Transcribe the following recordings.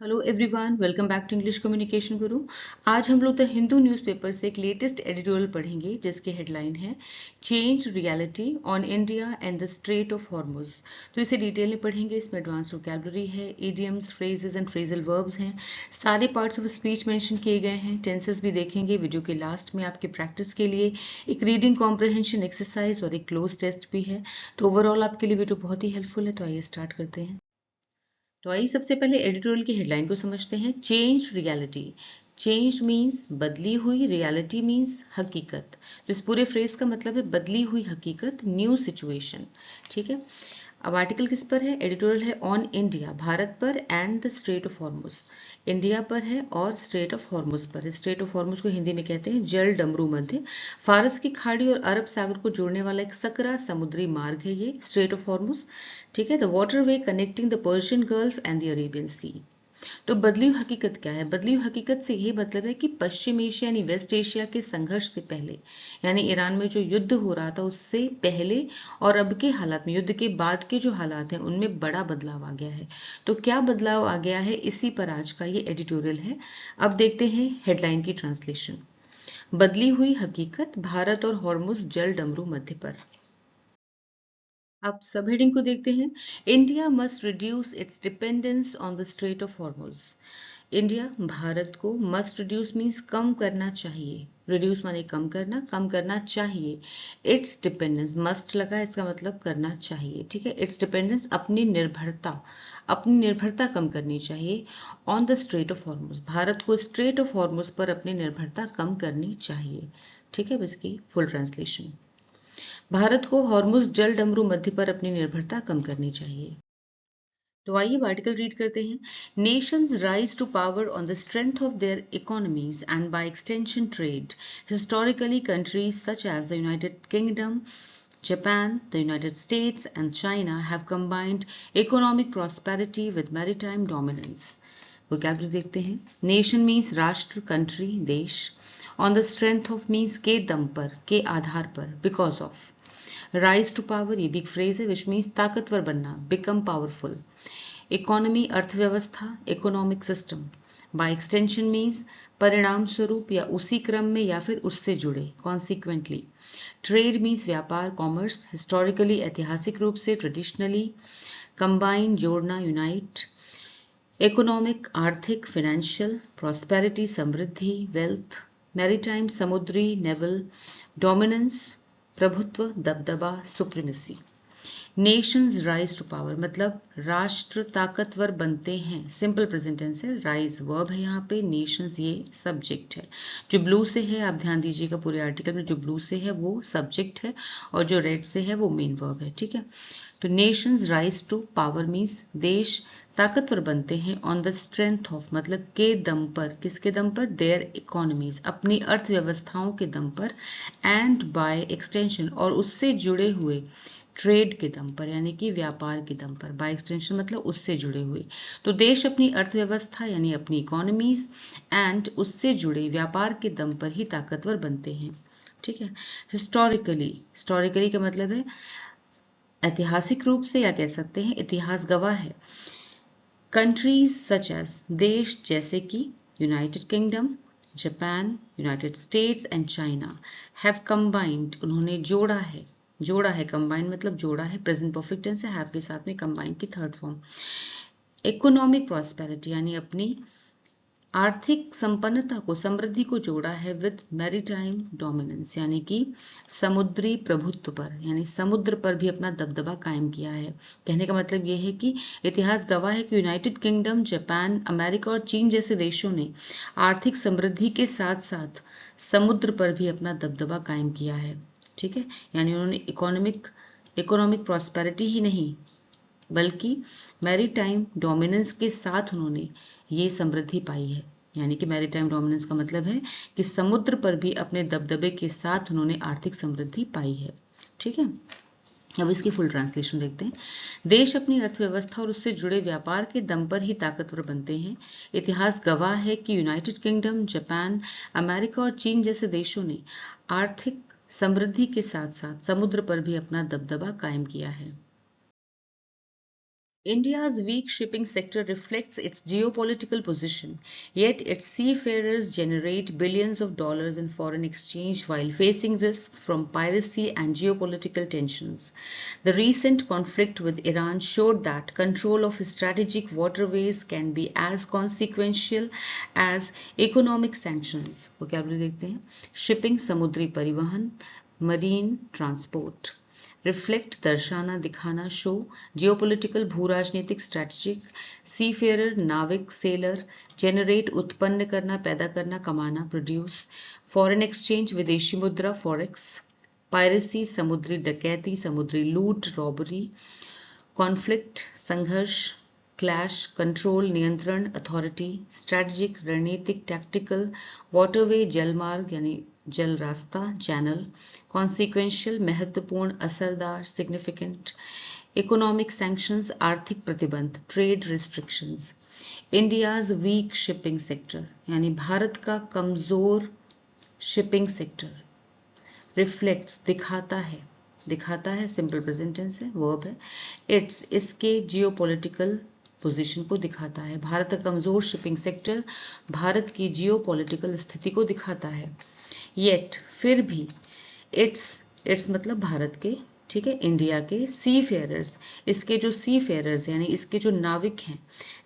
Hello everyone, welcome back to English communication guru. आज हम लोग द हिंदू न्यूज़पेपर से एक लेटेस्ट एडिटोरियल पढ़ेंगे जिसकी हेडलाइन है change reality on India and the straight of Hormuz. तो इसे डिटेल में पढ़ेंगे। इसमें एडवांस वोकैबुलरी है, idioms, phrases and phrasal verbs हैं, सारे पार्ट्स ऑफ स्पीच मेंशन किए गए हैं, टेंसेस भी देखेंगे। वीडियो के लास्ट में आपके प्रैक्टिस के लिए एक रीडिंग कॉम्प्रहेंशन एक्सरसाइज और एक क्लोज टेस्ट भी है। तो ओवरऑल आपके लिए वीडियो बहुत ही हेल्पफुल है। तो आइए स्टार्ट करते हैं। तो आइए सबसे पहले एडिटोरियल की हेडलाइन को समझते हैं। Change reality. चेंज मीन्स बदली हुई, रियलिटी मीन्स हकीकत। तो इस पूरे फ्रेज का मतलब है बदली हुई हकीकत, न्यू सिचुएशन। ठीक है। अब आर्टिकल किस पर है? एडिटोरियल है ऑन इंडिया, भारत पर, and the straight of Hormuz. India पर है और स्ट्रेट ऑफ हॉर्मुज पर है। स्ट्रेट ऑफ हॉर्मुज को हिंदी में कहते हैं जल डमरू मध्य। फारस की खाड़ी और अरब सागर को जोड़ने वाला एक सकरा समुद्री मार्ग है ये स्ट्रेट ऑफ हॉर्मुज। ठीक है। The water way connecting the Persian Gulf and the Arabian Sea. तो बदली हुई हकीकत क्या है? बदली हुई हकीकत से ये मतलब है कि पश्चिम एशिया यानी वेस्ट एशिया के संघर्ष से पहले, यानी ईरान में जो युद्ध हो रहा था उससे पहले और अब के हालात में, युद्ध के बाद के जो हालात हैं उनमें बड़ा बदलाव आ गया है। तो क्या बदलाव आ गया है, इसी पर आज का ये एडिटोरियल है। अब देखते हैं हेडलाइन की ट्रांसलेशन। बदली हुई हकीकत, भारत और हॉर्मुज जल डमरू मध्य पर। अब सब हेडिंग को देखते हैं। India must reduce it's dependence on the straight of Hormuz. India, Bharat को मस्ट रिड्यूस मीन्स कम करना चाहिए। रिड्यूस माने कम करना, कम करना चाहिए। इट्स डिपेंडेंस, मस्ट लगा, इसका मतलब करना चाहिए। ठीक है। इट्स डिपेंडेंस, अपनी निर्भरता कम करनी चाहिए। On the straight of Hormuz, Bharat को स्ट्रेट ऑफ हॉर्मुज पर अपनी निर्भरता कम करनी चाहिए। ठीक है। अब इसकी फुल ट्रांसलेशन। भारत को हॉर्मुज जल डमरू मध्य पर अपनी निर्भरता कम करनी चाहिए। तो आइए आर्टिकल रीड करते हैं। Nations rise to power on the strength of their economies and by extension trade. Historically countries such as the United Kingdom, Japan, the United States, and China have combined economic prosperity with maritime dominance. Vocabulary देखते हैं। Nation means राष्ट्र, country, देश। On the strength of means के दम पर, के आधार पर, because of। Rise to power, ये भी एक फ्रेज है विच मीन्स ताकतवर बनना, बिकम पावरफुल। इकोनॉमी, अर्थव्यवस्था, economic system. By extension means परिणाम स्वरूप या उसी क्रम में या फिर उससे जुड़े, कॉन्सिक्वेंटली। ट्रेड मीन्स व्यापार, कॉमर्स। हिस्टोरिकली, ऐतिहासिक रूप से, ट्रेडिशनली। कंबाइन, जोड़ना, यूनाइट। इकोनॉमिक, आर्थिक, फाइनेंशियल। प्रॉस्पेरिटी, समृद्धि, वेल्थ। मैरीटाइम, समुद्री, नेवल। डोमिनेंस, प्रभुत्व, दबदबा, supremacy. Nations rise to power मतलब राष्ट्र ताकतवर बनते हैं। सिंपल प्रेजेंट टेंस है, राइज वर्ब है यहाँ पे, नेशंस ये सब्जेक्ट है। जो ब्लू से है, आप ध्यान दीजिएगा पूरे आर्टिकल में, जो ब्लू से है वो सब्जेक्ट है और जो रेड से है वो मेन वर्ब है। ठीक है। तो nations rise to power means देश ताकतवर बनते हैं ऑन द स्ट्रेंथ ऑफ मतलब के दम पर। किसके दम पर? देयर इकोनॉमीज, अपनी अर्थव्यवस्थाओं के दम पर। एंड बाय एक्सटेंशन, और उससे जुड़े हुए। ट्रेड के दम पर यानी कि व्यापार के दम पर। बाय एक्सटेंशन मतलब उससे जुड़े हुए। तो देश अपनी अर्थव्यवस्था यानी अपनी इकोनॉमीज एंड उससे जुड़े व्यापार के दम पर ही ताकतवर बनते हैं। ठीक है। हिस्टोरिकली का मतलब है ऐतिहासिक रूप से, या कह सकते हैं इतिहास गवाह है। कंट्रीज सच एज, देश जैसे कि United kingdom, Japan, United states and China have combined, उन्होंने जोड़ा है। जोड़ा है, कंबाइन मतलब जोड़ा है, प्रेजेंट परफेक्ट टेंस है, हैव के साथ में कंबाइन की थर्ड फॉर्म। इकोनॉमिक प्रॉस्पेरिटी यानी अपनी आर्थिक संपन्नता को, समृद्धि को जोड़ा है विद मैरीटाइम डोमिनेंस यानी कि समुद्री प्रभुत्व पर, यानी समुद्र पर भी अपना दबदबा कायम किया है। कहने का मतलब यह है कि इतिहास गवाह है कि यूनाइटेड किंगडम, जापान, अमेरिका और चीन जैसे देशों ने आर्थिक समृद्धि के साथ साथ समुद्र पर भी अपना दबदबा कायम किया है। ठीक है। यानी उन्होंने इकोनॉमिक प्रॉस्पेरिटी ही नहीं बल्कि मैरीटाइम डोमिनेंस के साथ उन्होंने ये समृद्धि पाई है। यानी कि मैरीटाइम डोमिनेंस का मतलब है कि समुद्र पर भी अपने दबदबे के साथ उन्होंने आर्थिक समृद्धि पाई है। ठीक है। अब इसकी फुल ट्रांसलेशन देखते हैं। देश अपनी अर्थव्यवस्था और उससे जुड़े व्यापार के दम पर ही ताकतवर बनते हैं। इतिहास गवाह है कि यूनाइटेड किंगडम, जापान, अमेरिका और चीन जैसे देशों ने आर्थिक समृद्धि के साथ साथ समुद्र पर भी अपना दबदबा कायम किया है। India's weak shipping sector reflects its geopolitical position, yet its seafarers generate billions of dollars in foreign exchange while facing risks from piracy and geopolitical tensions. The recent conflict with Iran showed that control of strategic waterways can be as consequential as economic sanctions. Vocabulary देखते हैं. Shipping समुद्री परिवहन, marine transport. Reflect दर्शाना दिखाना show geopolitical भू राजनीतिक strategic सीफेयर नाविक seller generate उत्पन्न करना पैदा करना कमाना प्रोड्यूस फॉरेन एक्सचेंज विदेशी मुद्रा फॉरेक्स पायरेसी समुद्री डकैती समुद्री लूट रॉबरी कॉन्फ्लिक्ट संघर्ष क्लैश कंट्रोल नियंत्रण अथॉरिटी स्ट्रैटेजिक रणनीतिक टैक्टिकल वाटरवे जलमार्ग यानी जल रास्ता चैनल कॉन्सिक्वेंशियल महत्वपूर्ण असरदार सिग्निफिकेंट इकोनॉमिक सैंक्शंस आर्थिक प्रतिबंध trade restrictions India's weak shipping sector यानी भारत का कमजोर शिपिंग सेक्टर रिफ्लेक्ट्स दिखाता है सिंपल प्रेजेंट टेंस है वर्ब है इट्स इसके जियोपॉलिटिकल पोजीशन को दिखाता है भारत का कमजोर शिपिंग सेक्टर भारत की जियोपॉलिटिकल स्थिति को दिखाता है येट फिर भी इट्स मतलब भारत के ठीक है इंडिया के सी फेयरर्स इसके जो सी फेयरर्स यानी इसके जो नाविक हैं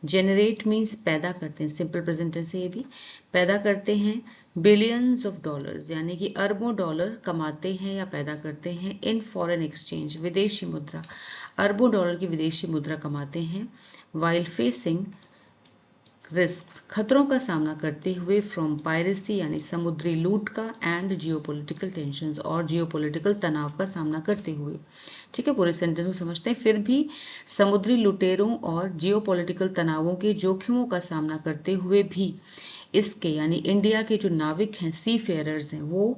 जेनरेट मीन्स पैदा करते हैं सिंपल प्रेजेंट टेंस से ये भी पैदा करते हैं बिलियंस ऑफ डॉलर्स यानी कि अरबों डॉलर कमाते हैं या पैदा करते हैं इन फॉरेन एक्सचेंज विदेशी मुद्रा अरबों डॉलर की विदेशी मुद्रा कमाते हैं वाइल फेसिंग रिस्क खतरों का सामना करते हुए फ्रॉम पायरेसी यानी समुद्री लूट का एंड जियोपॉलिटिकल टेंशंस और जियोपॉलिटिकल तनाव का सामना करते हुए ठीक है पूरे सेंटेंस को समझते हैं फिर भी समुद्री लुटेरों और जियोपॉलिटिकल तनावों के जोखिमों का सामना करते हुए भी इसके यानी इंडिया के जो नाविक हैं सी फेयरर्स हैं वो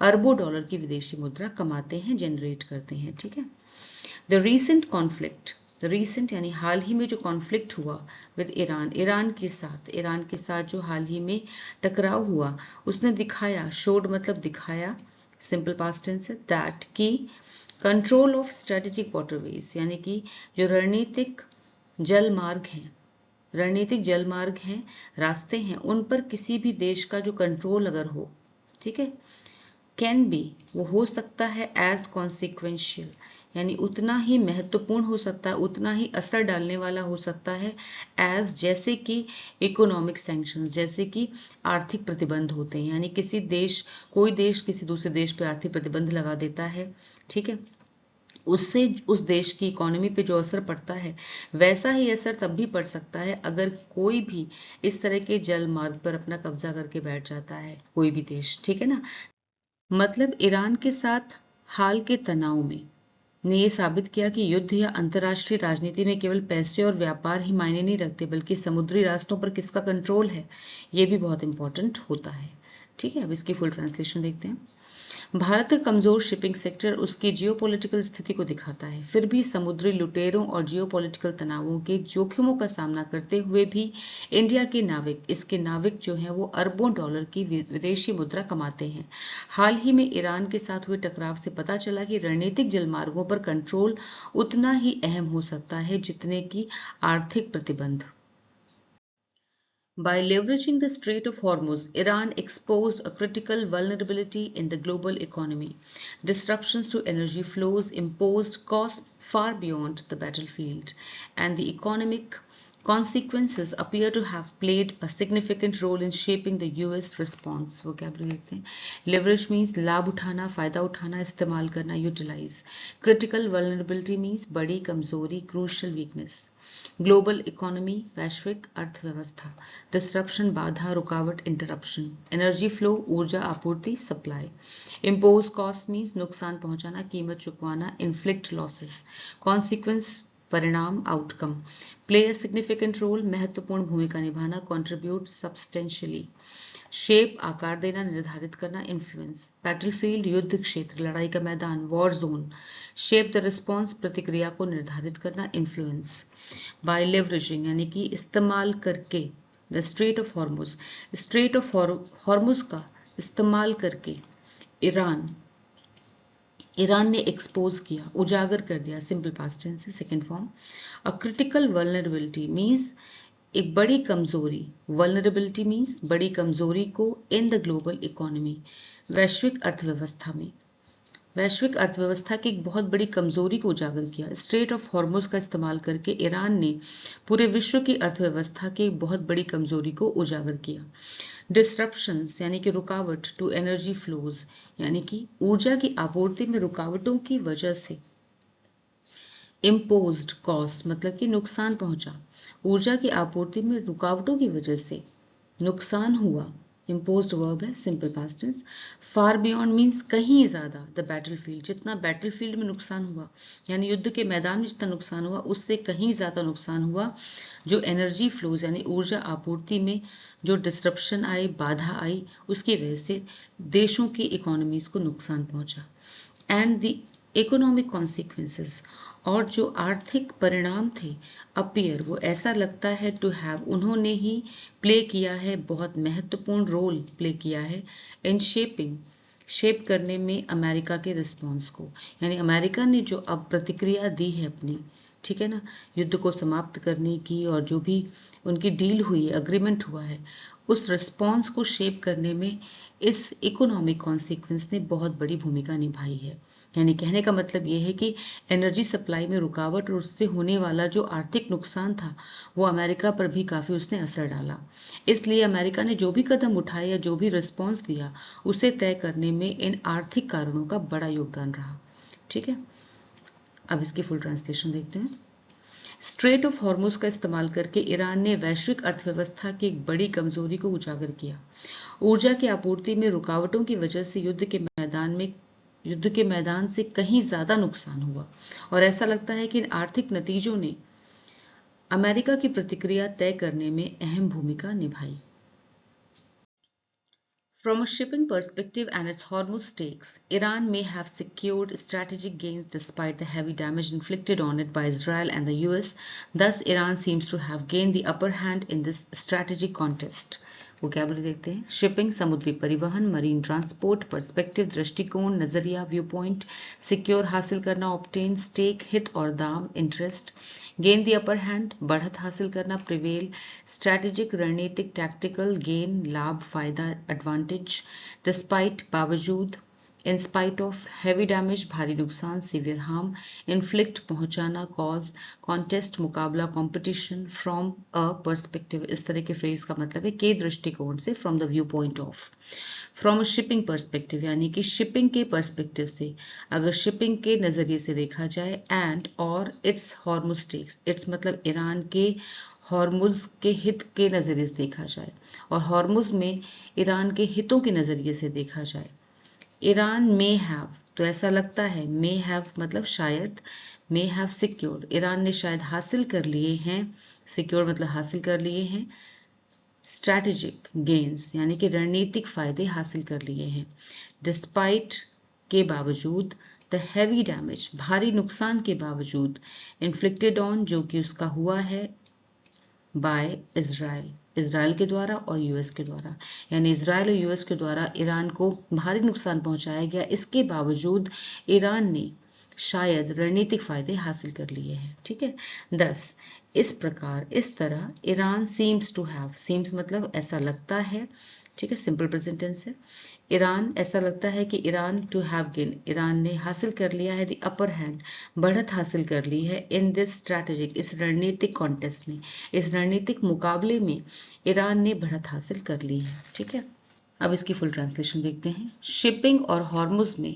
अरबों डॉलर की विदेशी मुद्रा कमाते हैं जनरेट करते हैं ठीक है द रीसेंट यानी हाल ही में जो कॉन्फ्लिक्ट हुआ विद ईरान के साथ जो हाल ही में टकराव हुआ उसने दिखाया शोड मतलब दिखाया सिंपल पास्ट टेंस है दैट की कंट्रोल ऑफ स्ट्रेटेजिक वाटरवेज यानी कि जो रणनीतिक जलमार्ग हैं रास्ते हैं उन पर किसी भी देश का जो कंट्रोल अगर हो ठीक है कैन बी वो हो सकता है एज कॉन्सिक्वेंशियल यानी उतना ही महत्वपूर्ण हो सकता है उतना ही असर डालने वाला हो सकता है एज जैसे कि इकोनॉमिक सैंक्शंस जैसे कि आर्थिक प्रतिबंध होते हैं यानी कोई देश किसी दूसरे देश पर आर्थिक प्रतिबंध लगा देता है ठीक है उससे उस देश की इकोनॉमी पे जो असर पड़ता है वैसा ही असर तब भी पड़ सकता है अगर कोई भी इस तरह के जल मार्ग पर अपना कब्जा करके बैठ जाता है कोई भी देश ठीक है ना मतलब ईरान के साथ हाल के तनाव में ने ये साबित किया कि युद्ध या अंतर्राष्ट्रीय राजनीति में केवल पैसे और व्यापार ही मायने नहीं रखते बल्कि समुद्री रास्तों पर किसका कंट्रोल है ये भी बहुत इंपॉर्टेंट होता है ठीक है अब इसकी फुल ट्रांसलेशन देखते हैं भारत का कमजोर शिपिंग सेक्टर उसकी जियोपॉलिटिकल स्थिति को दिखाता है फिर भी समुद्री लुटेरों और जियोपॉलिटिकल तनावों के जोखिमों का सामना करते हुए भी इंडिया के नाविक जो हैं वो अरबों डॉलर की विदेशी मुद्रा कमाते हैं हाल ही में ईरान के साथ हुए टकराव से पता चला कि रणनीतिक जलमार्गों पर कंट्रोल उतना ही अहम हो सकता है जितने की आर्थिक प्रतिबंध By leveraging the Strait of Hormuz, Iran exposed a critical vulnerability in the global economy. Disruptions to energy flows imposed costs far beyond the battlefield, and the economic consequences appear to have played a significant role in shaping the US response. Vocabulary देखते हैं. Leverage means लाभ उठाना, फायदा उठाना, इस्तेमाल करना, utilize. Critical vulnerability means बड़ी कमजोरी, crucial weakness. ग्लोबल इकोनॉमी वैश्विक अर्थव्यवस्था डिस्ट्रप्शन बाधा रुकावट इंटरप्शन एनर्जी फ्लो ऊर्जा आपूर्ति सप्लाई इम्पोज कॉस्ट मीन्स नुकसान पहुंचाना कीमत चुकवाना इन्फ्लिक्ट लॉसेस कॉन्सिक्वेंस परिणाम outcome play a significant role महत्वपूर्ण भूमिका निभाना कॉन्ट्रीब्यूट सब्सटेंशियली शेप आकार देना निर्धारित करना इन्फ्लुएंस बैटलफील्ड युद्ध क्षेत्र लड़ाई का मैदान war zone shape the response प्रतिक्रिया को निर्धारित करना इन्फ्लुएंस बाय लेवरेजिंग यानी कि इस्तेमाल करके द स्ट्रेट ऑफ हॉर्मुज का इस्तेमाल करके ईरान ने एक्सपोज किया, उजागर कर दिया, सिंपल पास्ट टेंस है, second form. A critical vulnerability means एक बड़ी कमजोरी, वल्नरेबिलिटी मीन्स बड़ी कमजोरी को इन द ग्लोबल इकोनॉमी, वैश्विक अर्थव्यवस्था में, वैश्विक अर्थव्यवस्था की एक बहुत बड़ी कमजोरी को उजागर किया। स्ट्रेट ऑफ हॉर्मुज का इस्तेमाल करके ईरान ने पूरे विश्व की अर्थव्यवस्था की एक बहुत बड़ी कमजोरी को उजागर किया। डिसरप्शंस यानी कि रुकावट, टू एनर्जी फ्लोज यानी कि ऊर्जा की आपूर्ति में रुकावटों की वजह से, इम्पोज्ड कॉस्ट मतलब कि नुकसान पहुंचा, ऊर्जा की आपूर्ति में रुकावटों की वजह से नुकसान हुआ, इम्पोज्ड वर्ब है, simple past tense. Far beyond means कहीं ज्यादा, द बैटलफील्ड जितना बैटलफील्ड में नुकसान हुआ यानी युद्ध के मैदान में जितना नुकसान हुआ उससे कहीं ज्यादा नुकसान हुआ जो एनर्जी फ्लोज यानी ऊर्जा आपूर्ति में जो डिसरप्शन आई, बाधा आई, उसकी वजह से देशों की इकोनॉमीज को नुकसान पहुंचा। एंड द इकोनॉमिक कॉन्सिक्वेंसेस और जो आर्थिक परिणाम थे, अपीयर वो ऐसा लगता है, टू हैव उन्होंने ही प्ले किया है, बहुत महत्वपूर्ण रोल प्ले किया है, इन शेपिंग शेप करने में अमेरिका के रिस्पॉन्स को, यानी अमेरिका ने जो अब प्रतिक्रिया दी है अपनी, ठीक है ना, युद्ध को समाप्त करने की और जो भी उनकी डील हुई है, अग्रीमेंट हुआ है, उस रिस्पॉन्स को शेप करने में इस इकोनॉमिक कॉन्सिक्वेंस ने बहुत बड़ी भूमिका निभाई है। यानी कहने का मतलब ये है कि एनर्जी सप्लाई में रुकावट और उससे होने वाला जो आर्थिक नुकसान था वो अमेरिका पर भी काफी उसने असर डाला। इसलिए अमेरिका ने जो भी कदम उठाए या जो भी रिस्पॉन्स दिया उसे तय करने में इन आर्थिक कारणों का बड़ा योगदान रहा। ठीक है, अब इसकी फुल ट्रांसलेशन देखते हैं। स्ट्रेट ऑफ हॉर्मुज का इस्तेमाल करके ईरान ने वैश्विक अर्थव्यवस्था की एक बड़ी कमजोरी को उजागर किया। ऊर्जा की आपूर्ति में रुकावटों की वजह से युद्ध के मैदान से कहीं ज्यादा नुकसान हुआ और ऐसा लगता है कि इन आर्थिक नतीजों ने अमेरिका की प्रतिक्रिया तय करने में अहम भूमिका निभाई। From a shipping perspective and its Hormuz stakes, Iran may have secured strategic gains despite the heavy damage inflicted on it by Israel and the US. Thus, Iran seems to have gained the upper hand in this strategic contest. Vocabulary देखते हैं। Shipping समुद्री परिवहन, marine transport, perspective दृष्टिकोण, नजरिया view point, secure हासिल करना obtain, stake हित और दाम interest, gain the upper hand बढ़त हासिल करना प्रिवेल, स्ट्रैटेजिक रणनीतिक टैक्टिकल गेन लाभ फायदा एडवांटेज, डिस्पाइट बावजूद, in spite of heavy damage भारी नुकसान सीवियर हार्म, इन्फ्लिक्ट पहुंचाना कॉज, कॉन्टेस्ट मुकाबला कॉम्पिटिशन, फ्रॉम अ पर्सपेक्टिव इस तरह के फ्रेज का मतलब है के दृष्टिकोण से, from the view point of, from a shipping perspective यानी कि शिपिंग के पर्सपेक्टिव से, अगर शिपिंग के नजरिए से देखा जाए, एंड और इट्स हॉर्मुज स्टेक्स, इट्स मतलब ईरान के हॉर्मुज के हित के नजरिए से देखा जाए और हॉर्मुज में ईरान के हितों के नजरिए से देखा जाए। ईरान मे हैव तो ऐसा लगता है, मे हैव मतलब शायद, मे हैव सिक्योर्ड ईरान ने शायद हासिल कर लिए हैं, सिक्योर मतलब हासिल कर लिए हैं, स्ट्रैटेजिक गेन्स यानी कि रणनीतिक फायदे हासिल कर लिए हैं, डिस्पाइट के बावजूद, द हैवी डैमेज भारी नुकसान के बावजूद, इन्फ्लिक्टेड ऑन जो कि उसका हुआ है, बाय इजराइल इजराइल के द्वारा और यूएस के द्वारा, यानी इजराइल और यूएस के द्वारा ईरान को भारी नुकसान पहुंचाया गया, इसके बावजूद ईरान ने शायद रणनीतिक फायदे हासिल कर लिए हैं। ठीक है, 10 इस प्रकार इस तरह Iran seems to have, seems मतलब ऐसा लगता है, ठीक है, सिंपल प्रेजेंट टेंस है। ईरान ऐसा लगता है कि Iran to have gain Iran ने हासिल कर लिया है, द अपर हैंड बढ़त हासिल कर ली है, इन दिस स्ट्रैटेजिक इस रणनीतिक कॉन्टेस्ट में, इस रणनीतिक मुकाबले में ईरान ने बढ़त हासिल कर ली है। ठीक है, अब इसकी फुल ट्रांसलेशन देखते हैं। शिपिंग और हॉर्मुज में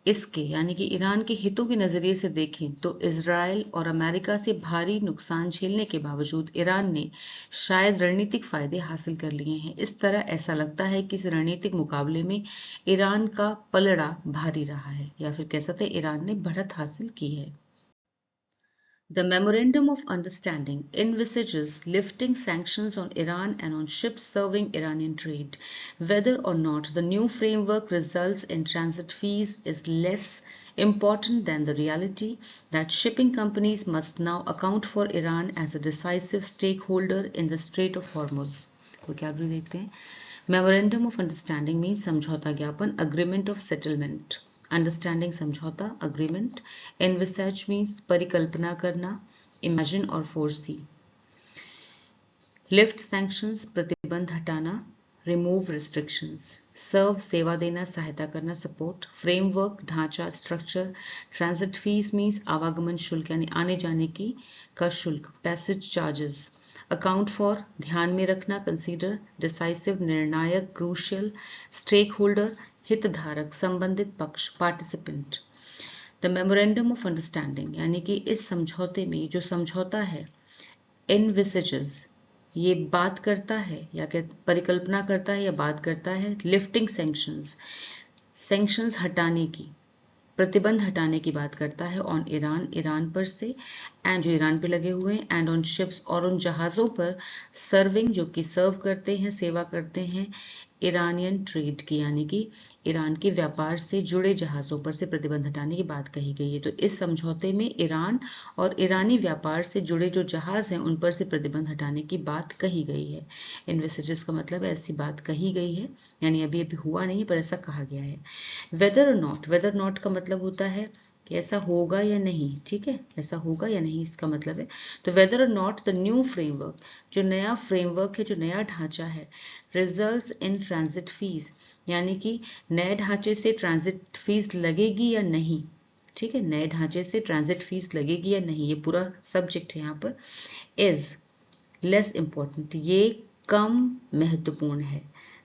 इसके यानी कि ईरान के हितों के नजरिए से देखें तो इजराइल और अमेरिका से भारी नुकसान झेलने के बावजूद ईरान ने शायद रणनीतिक फायदे हासिल कर लिए हैं। इस तरह ऐसा लगता है कि इस रणनीतिक मुकाबले में ईरान का पलड़ा भारी रहा है, या फिर कह सकते हैं ईरान ने बढ़त हासिल की है। The Memorandum of Understanding envisages lifting sanctions on Iran and on ships serving Iranian trade. Whether or not the new framework results in transit fees is less important than the reality that shipping companies must now account for Iran as a decisive stakeholder in the Strait of Hormuz. Vocabulary देखते हैं। Memorandum of Understanding means समझौता ज्ञापन, agreement of settlement, understanding समझौता, agreement. एनविसैज means परिकल्पना करना, imagine और foresee. Lift sanctions प्रतिबंध हटाना, रिमूव रिस्ट्रिक्शंस। सर्व सेवा देना, सहायता करना, सपोर्ट। फ्रेमवर्क ढांचा, स्ट्रक्चर। ट्रांजिट फीस मीन्स आवागमन शुल्क यानी आने जाने की का शुल्क, पैसेज चार्जेस। अकाउंट फॉर ध्यान में रखना, कंसीडर। डिसाइसिव निर्णायक, क्रूशियल। स्टेक होल्डर हितधारक, संबंधित पक्ष, participant. The memorandum of understanding यानी कि इस समझौते में जो समझौता है, एनविसेजेस ये बात करता है या परिकल्पना करता है या बात करता है लिफ्टिंग सैंक्शंस, सैंक्शंस हटाने की, प्रतिबंध हटाने की बात करता है ऑन ईरान, ईरान पर से, एंड जो ईरान पे लगे हुए हैं, एंड ऑन शिप्स और उन जहाज़ों पर, सर्विंग जो कि सर्व करते हैं, सेवा करते हैं, ईरानियन ट्रेड की यानी कि ईरान के व्यापार से जुड़े जहाज़ों पर से प्रतिबंध हटाने की बात कही गई है। तो इस समझौते में ईरान और ईरानी व्यापार से जुड़े जो जहाज़ हैं उन पर से प्रतिबंध हटाने की बात कही गई है। इनविसेजेस का मतलब ऐसी बात कही गई है, यानी अभी अभी हुआ नहीं पर ऐसा कहा गया है। वेदर और नॉट का मतलब होता है कि ऐसा होगा या नहीं, ठीक है, ऐसा होगा या नहीं इसका मतलब है। तो वेदर और नॉट द न्यू फ्रेमवर्क, जो नया फ्रेमवर्क है, जो नया ढांचा है, रिजल्ट्स इन ट्रांजिट फीस यानी कि नए ढांचे से ट्रांजिट फीस लगेगी या नहीं, ठीक है, नए ढांचे से ट्रांजिट फीस लगेगी या नहीं, ये पूरा सब्जेक्ट है यहाँ पर। इज लेस इम्पोर्टेंट, ये कम महत्वपूर्ण है,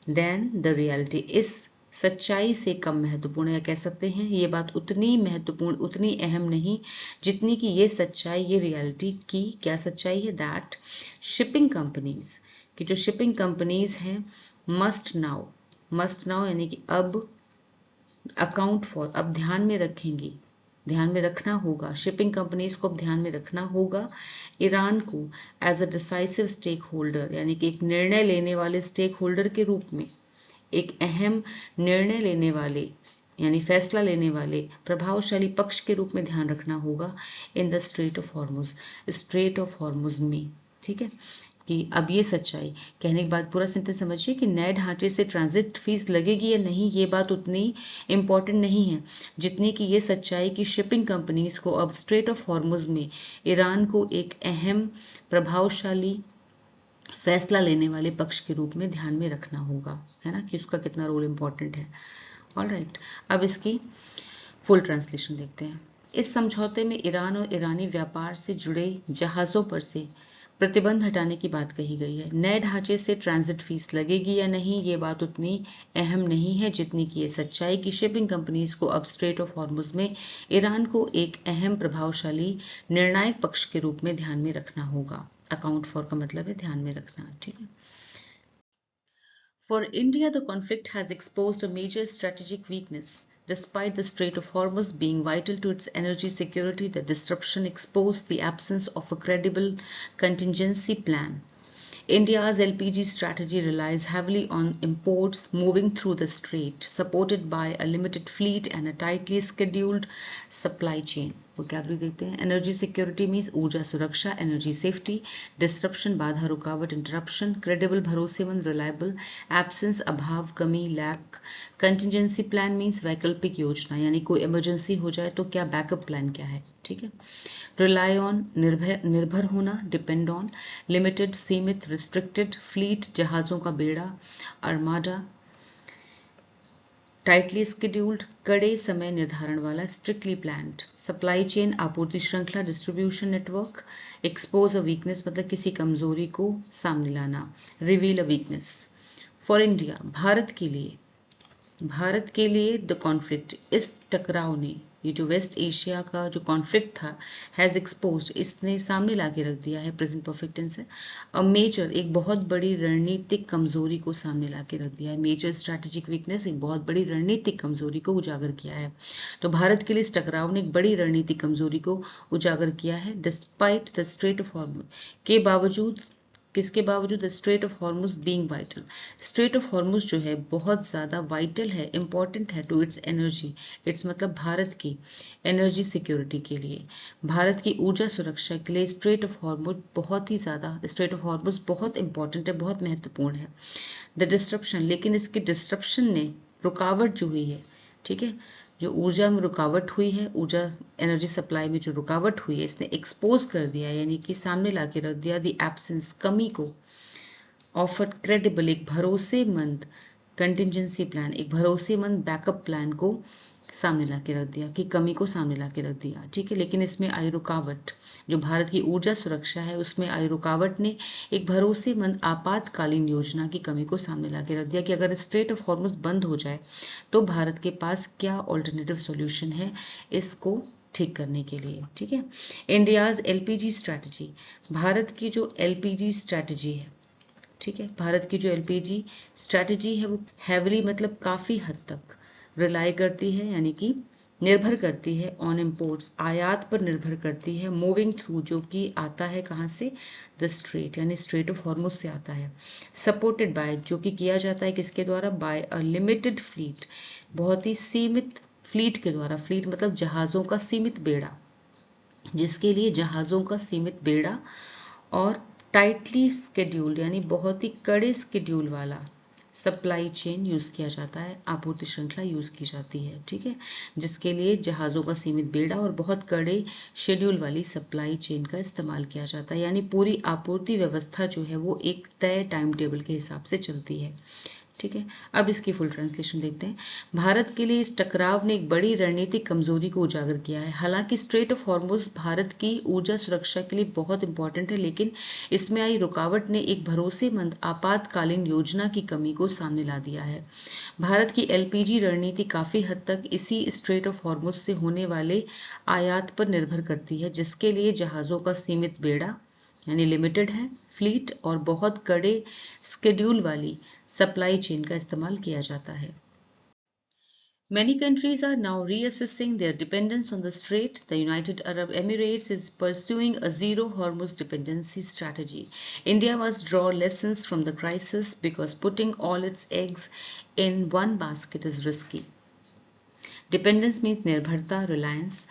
देन द रियलिटी, इस सच्चाई से कम महत्वपूर्ण है, कह सकते हैं ये बात उतनी महत्वपूर्ण, उतनी अहम नहीं जितनी कि ये सच्चाई, ये रियलिटी की क्या सच्चाई है, दैट शिपिंग कंपनीज, कि जो शिपिंग कंपनीज हैं, मस्ट नाउ यानी कि अब, अकाउंट फॉर अब ध्यान में रखेंगी, ध्यान में रखना होगा, शिपिंग कंपनीज को अब ध्यान में रखना होगा ईरान को as a decisive stakeholder यानी कि एक निर्णय लेने वाले स्टेक होल्डर के रूप में, एक अहम निर्णय लेने वाले यानी फैसला लेने वाले प्रभावशाली पक्ष के रूप में ध्यान रखना होगा in the straight of Hormuz में, ठीक है, कि अब ये सच्चाई, कहने के बाद पूरा सेंटेंस समझिए कि नए ढांचे से ट्रांजिट फीस लगेगी या नहीं ये बात उतनी इंपॉर्टेंट नहीं है जितनी कि ये सच्चाई कि शिपिंग कंपनीज को अब स्ट्रेट ऑफ हॉर्मुज में ईरान को एक अहम प्रभावशाली फैसला लेने वाले पक्ष के रूप में ध्यान में रखना होगा, है ना, कि उसका कितना रोल इंपॉर्टेंट है। ऑलराइट, अब इसकी फुल ट्रांसलेशन देखते हैं। इस समझौते में ईरान और ईरानी व्यापार से जुड़े जहाज़ों पर से प्रतिबंध हटाने की बात कही गई है। नए ढांचे से ट्रांजिट फीस लगेगी या नहीं ये बात उतनी अहम नहीं है जितनी कि ये सच्चाई कि शिपिंग कंपनीज को अब स्ट्रेट ऑफ हॉर्मुज में ईरान को एक अहम प्रभावशाली निर्णायक पक्ष के रूप में ध्यान में रखना होगा। अकाउंट फॉर का मतलब है ध्यान में रखना, ठीक है। For India, the conflict has exposed a major strategic weakness. Despite the Strait of Hormuz being vital to its energy security, the disruption exposed the absence of a credible contingency plan. India's LPG strategy relies heavily on imports moving through the strait, supported by a limited fleet and a tightly scheduled supply chain. Vocabulary देखते हैं। Energy security means ऊर्जा सुरक्षा, energy safety, disruption बाधा रुकावट interruption, credible भरोसेमंद reliable, absence अभाव कमी lack, contingency plan means वैकल्पिक योजना यानी कोई इमरजेंसी हो जाए तो क्या बैकअप प्लान क्या है, ठीक है। रिलाई ऑन निर्भर होना, डिपेंड ऑन, लिमिटेड सीमित, रिस्ट्रिक्टेड, फ्लीट जहाज़ों का बेड़ा, आर्माडा, टाइटली स्केड्यूल्ड कड़े समय निर्धारण वाला, स्ट्रिक्टली प्लान्ड, सप्लाई चेन आपूर्ति श्रृंखला, distribution network, expose a weakness मतलब किसी कमजोरी को सामने लाना, reveal a weakness. For India Bharat के लिए द कॉन्फ्लिक्ट, इस टकराव ने, ये जो वेस्ट एशिया का जो कॉन्फ्लिक्ट था, हैज़ एक्सपोज्ड, इसने सामने ला के रख दिया है, प्रेजेंट परफेक्ट टेंस है, अ मेजर, एक बहुत बड़ी रणनीतिक कमजोरी को सामने ला के रख दिया है, मेजर स्ट्रैटेजिक वीकनेस, एक बहुत बड़ी रणनीतिक कमजोरी को उजागर किया है। तो भारत के लिए इस टकराव ने एक बड़ी रणनीतिक कमजोरी को उजागर किया है। Despite the straight of Hormuz, के बावजूद, किसके बावजूद, the straight of Hormuz being vital, straight of Hormuz जो है बहुत ज़्यादा वाइटल है, इंपॉर्टेंट है टू इट्स एनर्जी, इट्स मतलब भारत की एनर्जी सिक्योरिटी के लिए, भारत की ऊर्जा सुरक्षा के लिए स्ट्रेट ऑफ हॉर्मुज बहुत ही ज़्यादा, स्ट्रेट ऑफ हॉर्मुज बहुत इंपॉर्टेंट है, बहुत महत्वपूर्ण है। द डिस्ट्रप्शन, लेकिन इसके डिस्ट्रप्शन ने, रुकावट जो हुई है, ठीक है, जो ऊर्जा में रुकावट हुई है, ऊर्जा एनर्जी सप्लाई में जो रुकावट हुई है, इसने एक्सपोज कर दिया, यानी कि सामने ला के रख दिया द एब्सेंस, कमी को, ऑफ अ क्रेडिबल, एक भरोसेमंद कंटिजेंसी प्लान, एक भरोसेमंद बैकअप प्लान को सामने ला के रख दिया, कि कमी को सामने ला के रख दिया। ठीक है, लेकिन इसमें आई रुकावट, जो भारत की ऊर्जा सुरक्षा है उसमें आई रुकावट ने एक भरोसेमंद आपातकालीन योजना की कमी को सामने ला के रख दिया, कि अगर स्ट्रेट ऑफ हॉर्मुज बंद हो जाए तो भारत के पास क्या ऑल्टरनेटिव सॉल्यूशन है इसको ठीक करने के लिए। ठीक है, इंडियाज एलपीजी स्ट्रैटेजी, भारत की जो एलपीजी स्ट्रैटेजी है, ठीक है, भारत की जो एलपीजी स्ट्रैटेजी है वो हैवली, मतलब काफ़ी हद तक रिलाई करती है, यानी कि निर्भर करती है ऑन इम्पोर्ट्स, आयात पर निर्भर करती है, मूविंग थ्रू, जो कि आता है कहाँ से, द स्ट्रेट, यानी स्ट्रेट ऑफ हॉर्मुज से आता है, सपोर्टेड बाय, जो कि किया जाता है किसके द्वारा, बाय अ लिमिटेड फ्लीट, बहुत ही सीमित फ्लीट के द्वारा, फ्लीट मतलब जहाज़ों का सीमित बेड़ा, जिसके लिए जहाज़ों का सीमित बेड़ा और टाइटली स्केड्यूल, यानी बहुत ही कड़े स्केड्यूल वाला सप्लाई चेन यूज़ किया जाता है, आपूर्ति श्रृंखला यूज़ की जाती है। ठीक है, जिसके लिए जहाज़ों का सीमित बेड़ा और बहुत कड़े शेड्यूल वाली सप्लाई चेन का इस्तेमाल किया जाता है, यानी पूरी आपूर्ति व्यवस्था जो है वो एक तय टाइम टेबल के हिसाब से चलती है। ठीक है, अब इसकी फुल ट्रांसलेशन देखते हैं। भारत के लिए इस टकराव ने एक बड़ी रणनीतिक कमजोरी को उजागर किया है। हालांकि स्ट्रेट ऑफ हॉर्मुज भारत की ऊर्जा सुरक्षा के लिए बहुत इंपॉर्टेंट है, लेकिन इसमें आई रुकावट ने एक भरोसेमंद आपातकालीन योजना की कमी को सामने ला दिया है। भारत की एलपीजी रणनीति काफी हद तक इसी स्ट्रेट ऑफ हॉर्मुज से होने वाले आयात पर निर्भर करती है, जिसके लिए जहाजों का सीमित बेड़ा यानी लिमिटेड है, फ्लीट और बहुत कड़े स्केड्यूल वाली सप्लाई चेन का इस्तेमाल किया जाता है। Many countries are now reassessing their dependence on the strait. The United Arab Emirates is pursuing a zero Hormuz dependency strategy. India must draw lessons from the crisis because putting all its eggs in one basket is risky. Dependence means निर्भरता, reliance.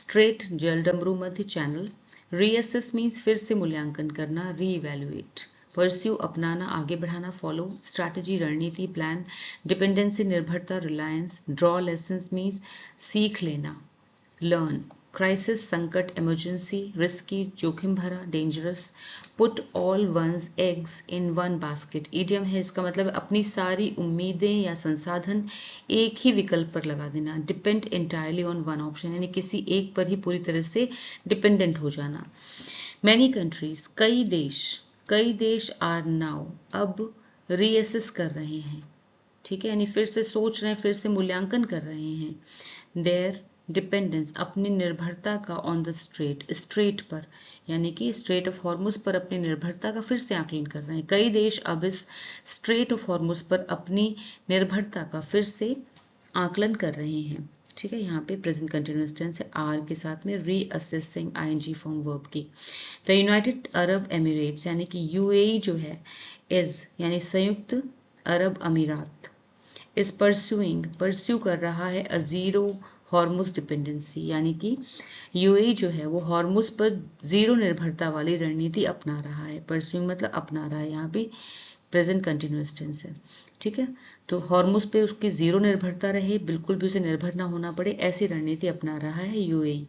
Strait जलडमरू मध्य channel. Reassess means फिर से मूल्यांकन करना, re-evaluate. Pursue अपनाना, आगे बढ़ाना, follow. Strategy रणनीति, plan. Dependency निर्भरता, reliance. Draw lessons means सीख लेना, learn. Crisis संकट, emergency. Risky जोखिम भरा, dangerous. Put all one's eggs in one basket. Idiom है, इसका मतलब अपनी सारी उम्मीदें या संसाधन एक ही विकल्प पर लगा देना. Depend entirely on one option, यानी किसी एक पर ही पूरी तरह से डिपेंडेंट हो जाना. Many countries, कई देश आर नाउ, अब रीएसेस कर रहे हैं. ठीक है, यानी फिर से सोच रहे हैं, फिर से मूल्यांकन कर रहे हैं. देयर डिपेंडेंस, अपनी निर्भरता का, ऑन द स्ट्रेट पर, यानी कि स्ट्रेट ऑफ हॉर्मुज पर अपनी निर्भरता का फिर से आकलन कर रहे हैं. कई देश अब इस स्ट्रेट ऑफ हॉर्मुज पर अपनी निर्भरता का फिर से आकलन कर रहे हैं. ठीक है, यहाँ पे प्रेजेंट कंटिन्यूअस टेंस है आर के साथ में रीअसेसिंग आईएनजी फॉर्म वर्ब की. द यूनाइटेड अरब एमिरेट्स यानी कि यूएई जो है, इज यानी संयुक्त अरब अमीरात, इज परस्यू कर रहा है अ जीरो हॉर्मुज डिपेंडेंसी, यानी कि यूएई जो है वो हॉर्मुज पर जीरो निर्भरता वाली रणनीति अपना रहा है. परस्यूइंग मतलब अपना रहा है, यहाँ पे प्रेजेंट कंटिन्यूअस टेंस है. ठीक है, तो हॉर्मुज पे उसकी जीरो निर्भरता रहे, बिल्कुल भी उसे निर्भर ना होना पड़े, ऐसी रणनीति अपना रहा है UAE.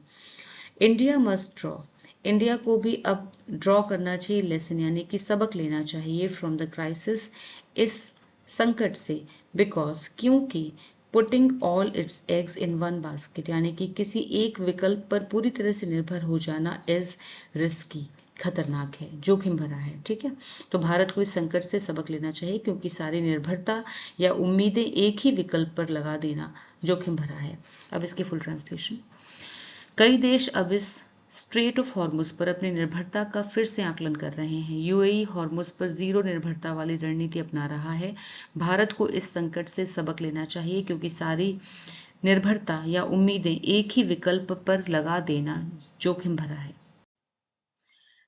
India must draw, India को भी अब ड्रॉ करना चाहिए लेसन, यानी कि सबक लेना चाहिए फ्रॉम द क्राइसिस, इस संकट से, बिकॉज क्योंकि putting all it's eggs in one basket, यानी कि किसी एक विकल्प पर पूरी तरह से निर्भर हो जाना इज रिस्की, खतरनाक है, जोखिम भरा है. ठीक है, तो भारत को इस संकट से सबक लेना चाहिए, क्योंकि सारी निर्भरता या उम्मीदें एक ही विकल्प पर लगा देना जोखिम भरा है. अब इसकी फुल ट्रांसलेशन. कई देश अब इस स्ट्रेट ऑफ हॉर्मुज पर अपनी निर्भरता का फिर से आकलन कर रहे हैं. यूएई हॉर्मुज पर जीरो निर्भरता वाली रणनीति अपना रहा है. भारत को इस संकट से सबक लेना चाहिए, क्योंकि सारी निर्भरता या उम्मीदें एक ही विकल्प पर लगा देना जोखिम भरा है.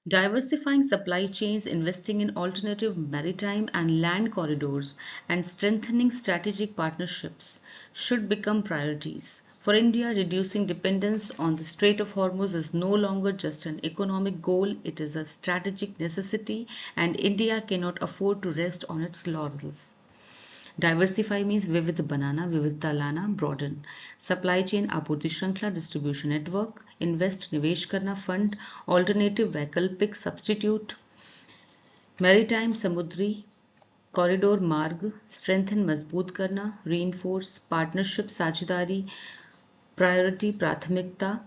Diversifying supply chains, investing in alternative maritime and land corridors, and strengthening strategic partnerships should become priorities. For India, reducing dependence on the Strait of Hormuz is no longer just an economic goal, it is a strategic necessity, and India cannot afford to rest on its laurels. Diversify means विविध बनाना, विविधता लाना, broaden. Supply chain आपूर्ति श्रृंखला, distribution network. Invest निवेश करना, fund. Alternative वैकल्पिक, substitute. Maritime समुद्री, corridor मार्ग। स्ट्रेंथन मजबूत करना, रीइंफोर्स। पार्टनरशिप साझेदारी, प्रायोरिटी प्राथमिकता।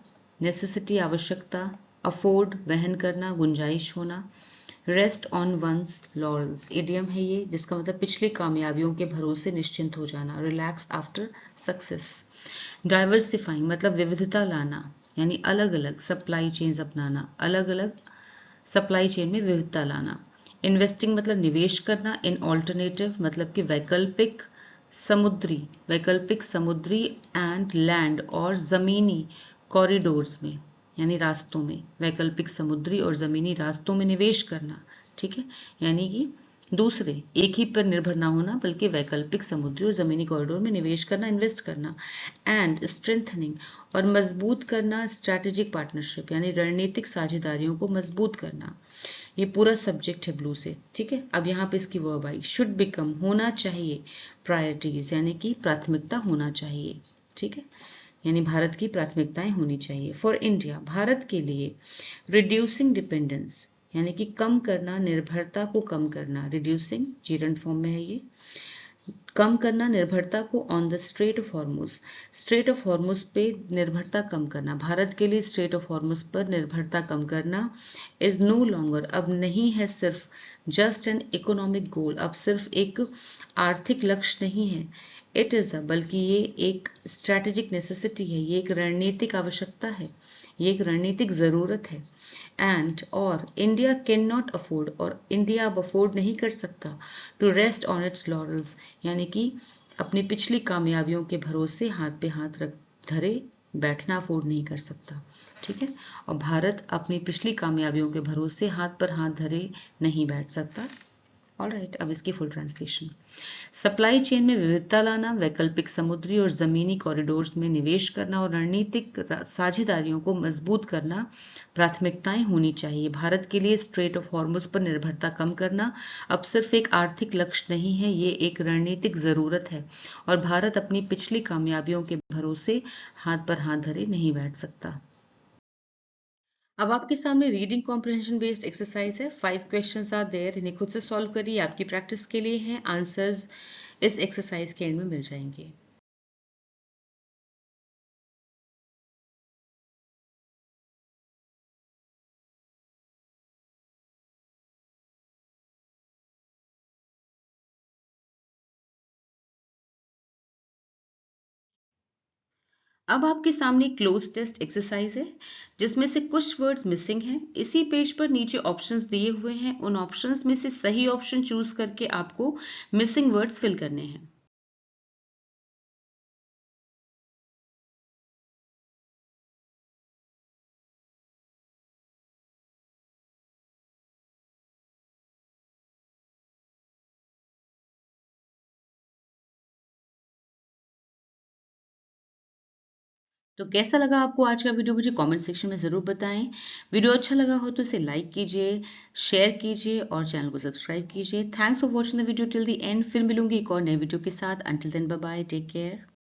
नेसेसिटी आवश्यकता, अफोर्ड वहन करना, गुंजाइश होना। Rest on one's laurels idiom है ये, जिसका मतलब पिछली कामयाबियों के भरोसे निश्चिंत हो जाना, रिलैक्स आफ्टर सक्सेस। डाइवर्सिफाइंग मतलब विविधता लाना, यानी अलग अलग सप्लाई चेन्स अपनाना, अलग अलग सप्लाई चेन में विविधता लाना। इन्वेस्टिंग मतलब निवेश करना, इन ऑल्टरनेटिव मतलब कि वैकल्पिक समुद्री एंड लैंड और जमीनी कॉरिडोर्स में, यानी रास्तों में, वैकल्पिक समुद्री और जमीनी रास्तों में निवेश करना, ठीक है, यानी कि दूसरे एक ही पर निर्भर ना होना बल्कि वैकल्पिक समुद्री और जमीनी कॉरिडोर में निवेश करना, इन्वेस्ट करना। एंड स्ट्रेंथनिंग और मजबूत करना, स्ट्रैटेजिक पार्टनरशिप यानी रणनीतिक साझेदारियों को मजबूत करना। ये पूरा सब्जेक्ट है ब्लू से, ठीक है। अब यहाँ पे इसकी वर्ब आई, शुड बिकम होना चाहिए, प्रायोरिटीज यानी कि प्राथमिकता होना चाहिए, ठीक है, यानी भारत की प्राथमिकताएं होनी चाहिए। फॉर इंडिया भारत के लिए, रिड्यूसिंग डिपेंडेंस यानी कि कम करना, निर्भरता को कम करना, रिड्यूसिंग जीरंड फॉर्म में है ये, कम करना निर्भरता को, on the straight of Hormuz, straight of Hormuz पे निर्भरता कम करना, भारत के लिए स्ट्रेट ऑफ हॉर्मुज पर निर्भरता कम करना। इज नो लॉन्गर अब नहीं है सिर्फ, जस्ट एन इकोनॉमिक गोल अब सिर्फ एक आर्थिक लक्ष्य नहीं है, इट इज बल्कि ये एक स्ट्रैटेजिक नेसेसिटी है, ये एक रणनीतिक आवश्यकता है, ये एक रणनीतिक जरूरत है। एंड और इंडिया कैन नॉट अफोर्ड और इंडिया अब अफोर्ड नहीं कर सकता, to rest on its laurels यानी कि अपनी पिछली कामयाबियों के भरोसे हाथ पे हाथ रख धरे बैठना अफोर्ड नहीं कर सकता, ठीक है। और भारत अपनी पिछली कामयाबियों के भरोसे हाथ पर हाथ धरे नहीं बैठ सकता। ऑलराइट, अब इसकी फुल ट्रांसलेशन। सप्लाई चेन में विविधता लाना, वैकल्पिक समुद्री और जमीनी कॉरिडोर्स में निवेश करना और रणनीतिक साझेदारियों को मजबूत करना प्राथमिकताएं होनी चाहिए। भारत के लिए स्ट्रेट ऑफ हॉर्मुज पर निर्भरता कम करना अब सिर्फ एक आर्थिक लक्ष्य नहीं है, ये एक रणनीतिक जरूरत है और भारत अपनी पिछली कामयाबियों के भरोसे हाथ पर हाथ धरे नहीं बैठ सकता। अब आपके सामने रीडिंग कॉम्प्रिहेंशन बेस्ड एक्सरसाइज है, 5 क्वेश्चंस आर देयर, इन्हें खुद से सॉल्व करिए, आपकी प्रैक्टिस के लिए हैं, आंसर्स इस एक्सरसाइज के एंड में मिल जाएंगे। अब आपके सामने क्लोज टेस्ट एक्सरसाइज है जिसमें से कुछ वर्ड्स मिसिंग हैं। इसी पेज पर नीचे ऑप्शंस दिए हुए हैं, उन ऑप्शंस में से सही ऑप्शन चूज करके आपको मिसिंग वर्ड्स फिल करने हैं। तो कैसा लगा आपको आज का वीडियो, मुझे कमेंट सेक्शन में ज़रूर बताएं। वीडियो अच्छा लगा हो तो इसे लाइक कीजिए, शेयर कीजिए और चैनल को सब्सक्राइब कीजिए। Thanks for watching the video till the end. फिर मिलूंगी एक और नए वीडियो के साथ। Until then bye bye, take care.